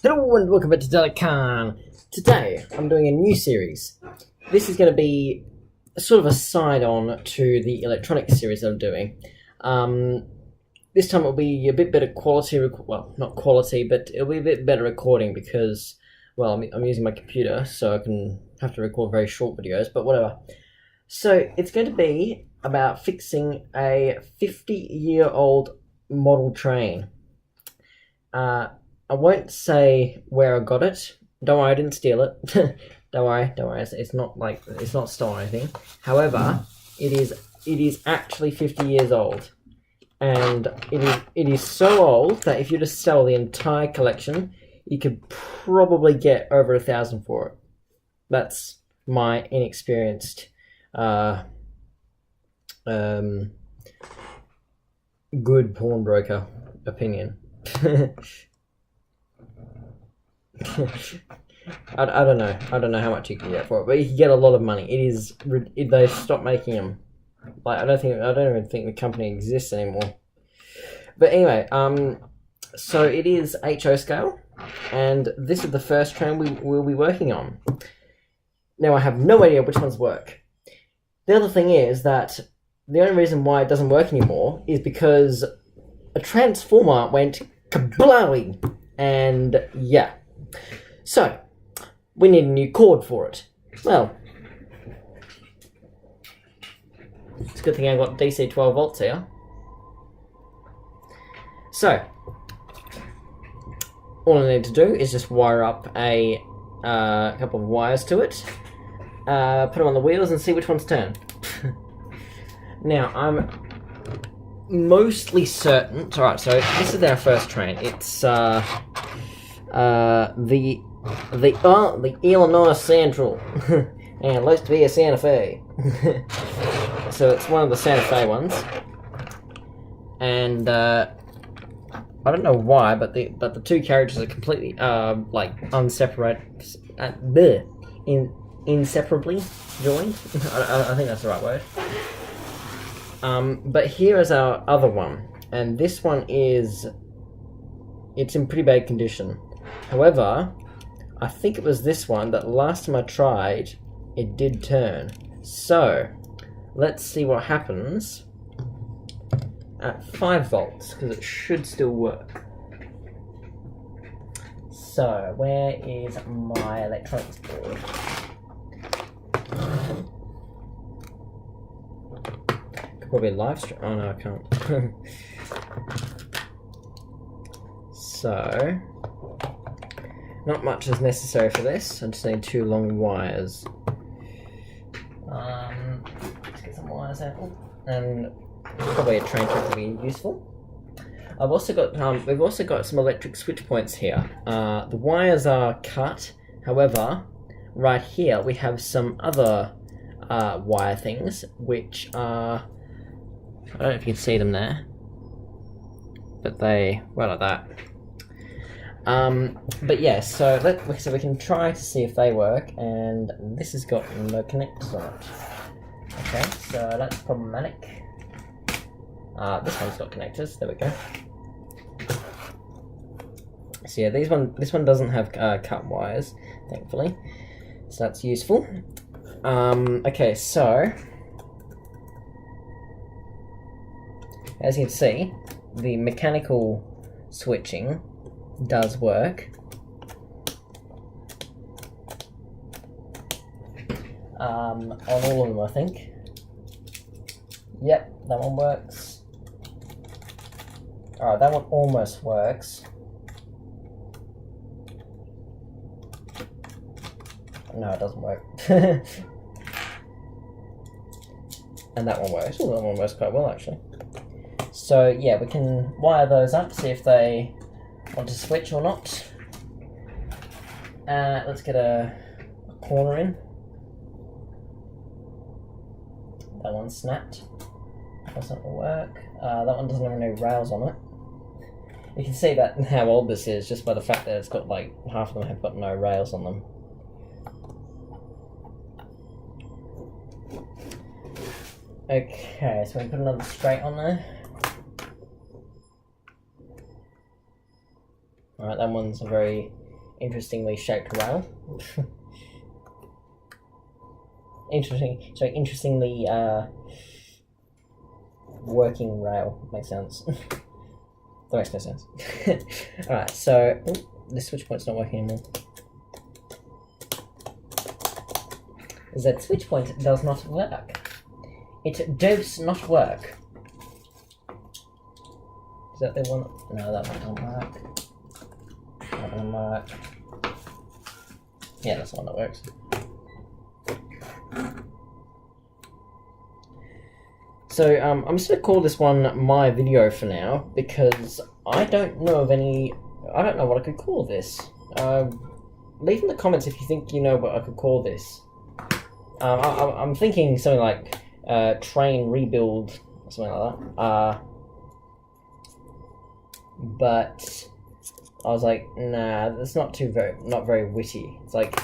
Hello and welcome back to Delican. Today I'm doing a new series. This is going to be sort of a side-on to the electronic series I'm doing. This time it'll be a bit better quality, well, not quality, but it'll be a bit better recording because, well, I'm using my computer, so I can have to record very short videos, but whatever. So it's going to be about fixing a 50-year-old model train. I won't say where I got it. Don't worry, I didn't steal it. Don't worry. It's not stolen or anything. However, it is actually 50 years old, and it is so old that if you just sell the entire collection, you could probably get over 1,000 for it. That's my inexperienced, good pawnbroker opinion. I don't know. I don't know how much you can get for it, but you can get a lot of money. They stopped making them. Like I don't even think the company exists anymore. But anyway, so it is HO scale, and this is the first train we'll be working on. Now I have no idea which ones work. The other thing is that the only reason why it doesn't work anymore is because a transformer went kablowy, and yeah. So, we need a new cord for it. Well, it's a good thing I got DC 12 volts here. So, all I need to do is just wire up a couple of wires to it, put them on the wheels and see which ones turn. Now, I'm mostly certain... Alright, so this is our first train. It's the Illinois Central, and it looks to be a Santa Fe. So it's one of the Santa Fe ones, and I don't know why, but the two carriages are completely inseparably joined. I think that's the right word. But here is our other one, and this one it's in pretty bad condition. However, I think it was this one that last time I tried, it did turn. So, let's see what happens at 5 volts, because it should still work. So, where is my electronics board? Could probably live stream. Oh no, I can't. So, not much is necessary for this. I just need 2 long wires. Let's get some wires out, and probably a train track will be useful. I've also got we've also got some electric switch points here. The wires are cut. However, right here we have some other wire things, which are, I don't know if you can see them there, but they like that. But yeah, so we can try to see if they work, and this has got no connectors on it. Okay, so that's problematic. This one's got connectors. There we go. So yeah, this one doesn't have cut wires, thankfully, so that's useful. Okay, so as you can see, the mechanical switching does work. On all of them, I think. Yep, that one works. Alright, that one almost works. No, it doesn't work. And that one works. Oh, that one works quite well, actually. So, yeah, we can wire those up, see if they want to switch or not. Let's get a corner in. That one snapped. Doesn't work. That one doesn't have any rails on it. You can see that how old this is just by the fact that it's got like half of them have got no rails on them. Okay, so we can put another straight on there. Alright, that one's a very interestingly shaped rail. Interestingly working rail. Makes sense. That makes no sense. Alright, so the switch point's not working anymore. That switch point does not work. It does not work. Is that the one? No, that one doesn't work. That one work. Yeah, that's the one that works. So, I'm just going to call this one my video for now, because I don't know what I could call this. Leave in the comments if you think you know what I could call this. I'm thinking something like, train rebuild, or something like that. But I was like, nah, that's not very witty. It's like,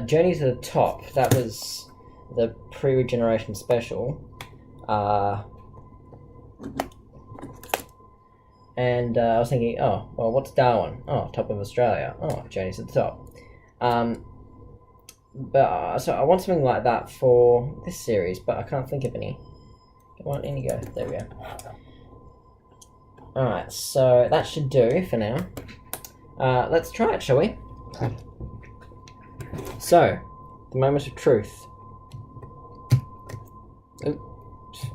Journey to the Top, that was the pre-regeneration special. And I was thinking, oh, well, what's Darwin? Oh, top of Australia. Oh, Journey to the Top. But so I want something like that for this series, but I can't think of any. Come on, in you go. There we go. Alright, so that should do for now. Let's try it, shall we? So, the moment of truth. Oops.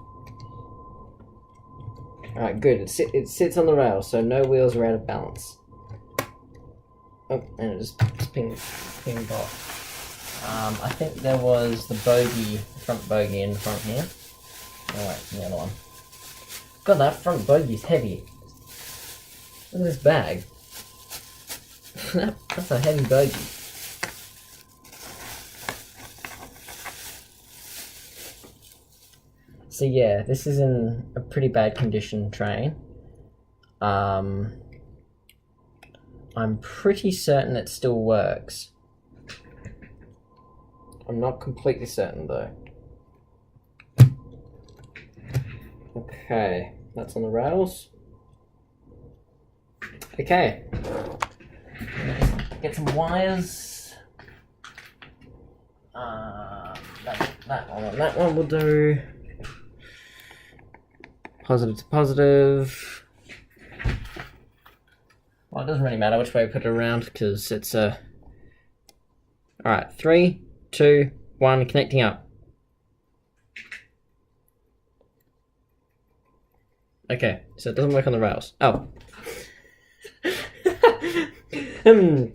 Alright, good. It sits on the rail, so no wheels are out of balance. Oh, and it just pinged off. I think there was the front bogey in front here. Oh wait, the other one. God, that front bogey's heavy. Look at this bag. That's a heavy bogey. So yeah, this is in a pretty bad condition train. I'm pretty certain it still works. I'm not completely certain though. Okay, that's on the rails. Okay. Get some wires. That one will do. Positive to positive. Well, it doesn't really matter which way we put it around because it's a. Alright, 3, 2, 1, connecting up. Okay, so it doesn't work on the rails. Oh. Yeah,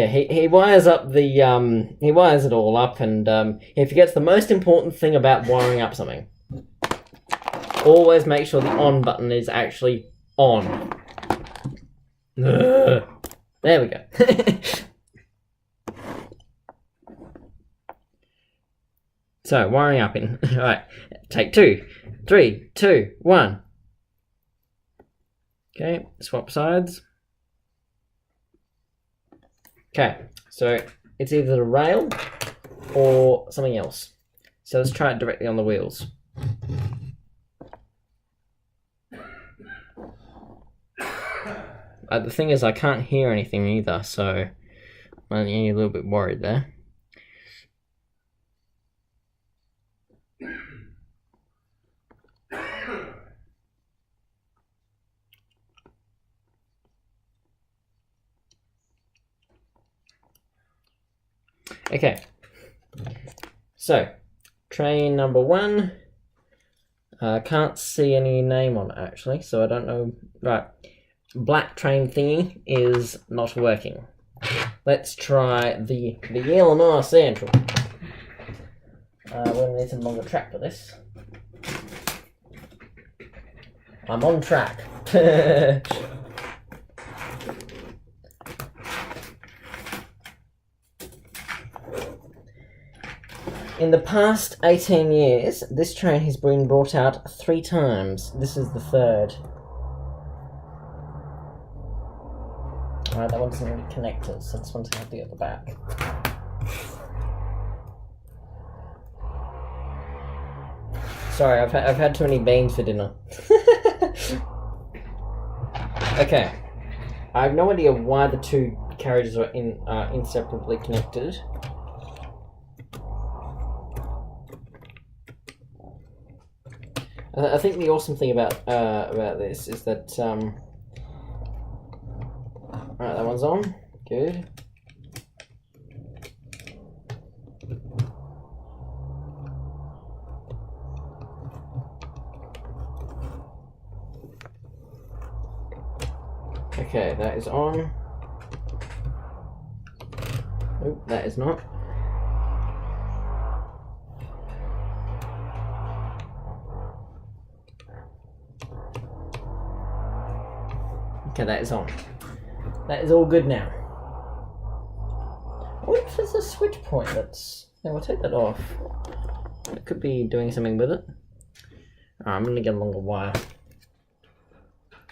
he wires up the, he wires it all up and he forgets the most important thing about wiring up something. Always make sure the on button is actually on. Ugh. There we go. So, wiring up in. Alright, take 2. 3, 2, 1. Okay, swap sides. Okay, so it's either the rail or something else. So let's try it directly on the wheels. The thing is, I can't hear anything either, so I'm a little bit worried there. Okay, so train number 1. Can't see any name on it actually, so I don't know. Right, black train thingy is not working. Let's try the Illinois Central. We're gonna need some longer track for this. I'm on track. In the past 18 years, this train has been brought out 3 times. This is the 3rd. Alright, that one's going to be connected, so this one's going to have to go at the back. Sorry, I've had too many beans for dinner. Okay. I have no idea why the two carriages are inseparably connected. I think the awesome thing about this is that alright, that one's on. Good. Okay, that is on. Oh, that is not. Okay, that is on. That is all good now. What if there's a switch point that's... Yeah, we'll take that off. It could be doing something with it. Alright, I'm gonna get a longer wire.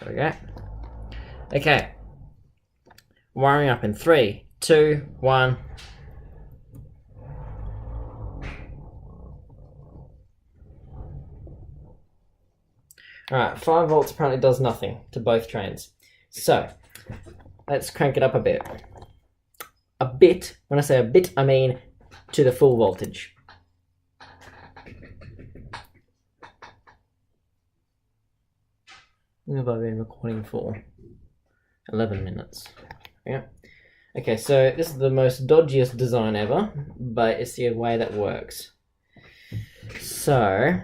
There we go. Okay. Wiring up in 3, 2, 1. Alright, 5 volts apparently does nothing to both trains. So, let's crank it up a bit. A bit, when I say a bit, I mean to the full voltage. What have I been recording for? 11 minutes. Yeah. Okay, so this is the most dodgiest design ever, but it's the way that works. So,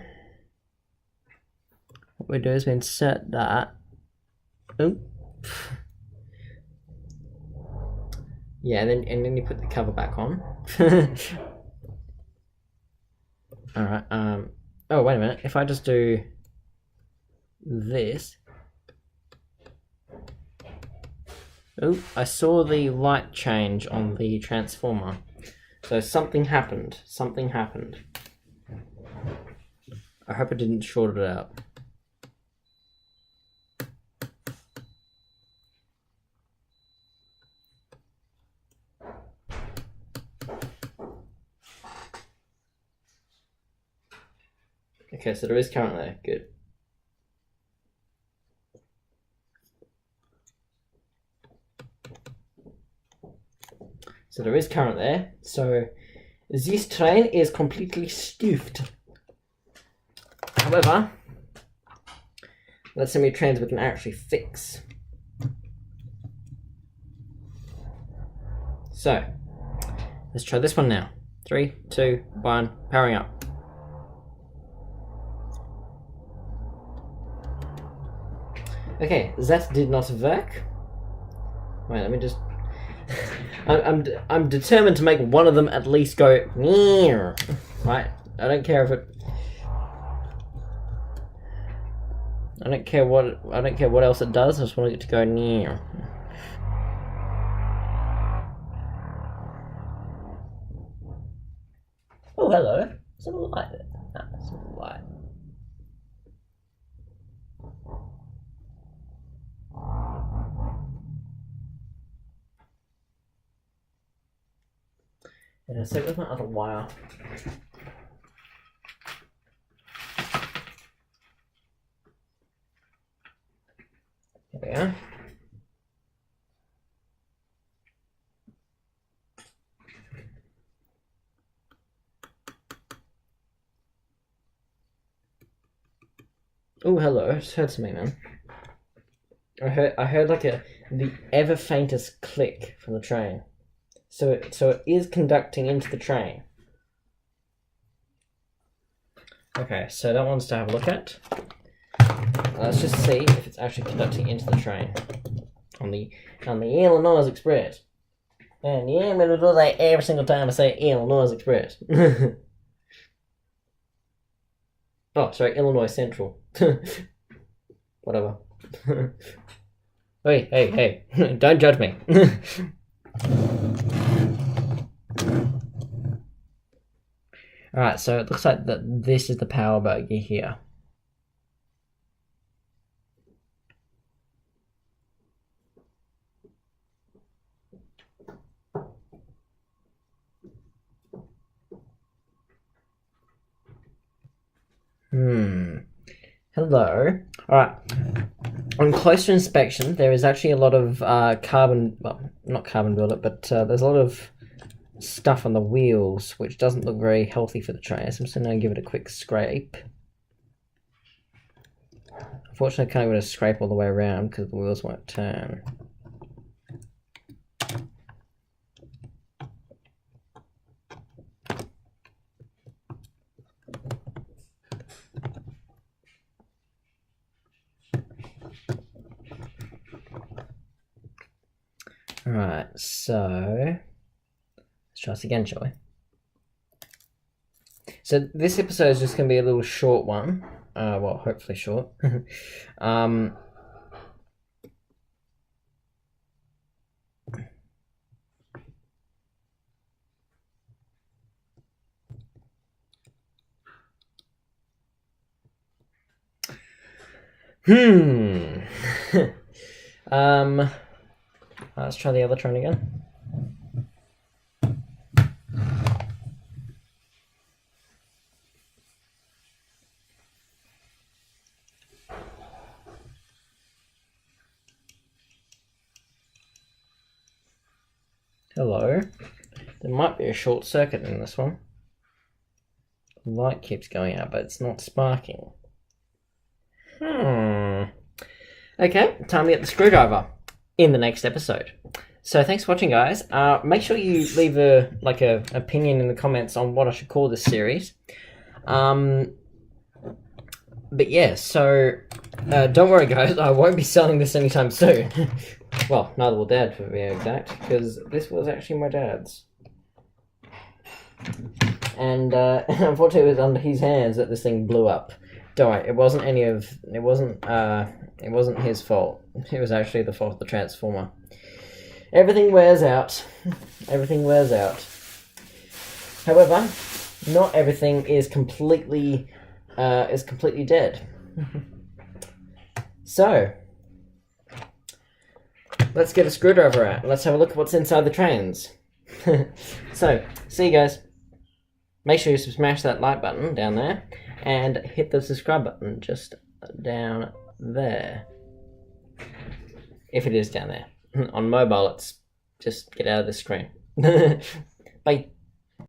what we do is we insert that. Oops. Yeah, and then you put the cover back on. Alright, oh wait a minute, if I just do this. Oh, I saw the light change on the transformer. So something happened. Something happened. I hope it didn't short it out. Okay, so there is current there. Good. So there is current there. So this train is completely stuffed. However, let's see how many trains we can actually fix. So let's try this one now. 3, 2, 1, powering up. Okay, that did not work. Wait, let me just... I'm determined to make one of them at least go... Right? I don't care if it... I don't care what else it does, I just want it to go near. Oh, hello. There's a light there. Ah, there's a light. Yeah, so where's my other wire? There we are. Oh, hello. I just heard something, man. I heard like the ever faintest click from the train. So it is conducting into the train. Okay, so that one's to have a look at. Let's just see if it's actually conducting into the train on the Illinois Express. And yeah, I'm gonna do that every single time I say Illinois Express. Oh, sorry, Illinois Central. Whatever. Hey, don't judge me. Alright, so it looks like that this is the power bogey here. Hello. Alright. on closer inspection, there is actually a lot of carbon, well, not carbon buildup, but there's a lot of stuff on the wheels, which doesn't look very healthy for the train. So I'm just going to give it a quick scrape. Unfortunately, I can't give it a scrape all the way around because the wheels won't turn. Alright, so let's try this again, shall we? So this episode is just going to be a little short one. Well, hopefully short. Let's try the other train again. Hello. There might be a short circuit in this one. The light keeps going out, but it's not sparking. Okay, time to get the screwdriver in the next episode. So thanks for watching, guys. Make sure you leave a opinion in the comments on what I should call this series. But yeah, so don't worry, guys. I won't be selling this anytime soon. Well, neither will Dad, to be exact, because this was actually my dad's. And unfortunately, it was under his hands that this thing blew up. Don't worry, it wasn't his fault. It was actually the fault of the transformer. Everything wears out. Everything wears out. However, not everything is completely dead. So, let's get a screwdriver out. Let's have a look at what's inside the trains. So, see you guys. Make sure you smash that like button down there and hit the subscribe button just down there. If it is down there. On mobile, it's just get out of the screen. Bye.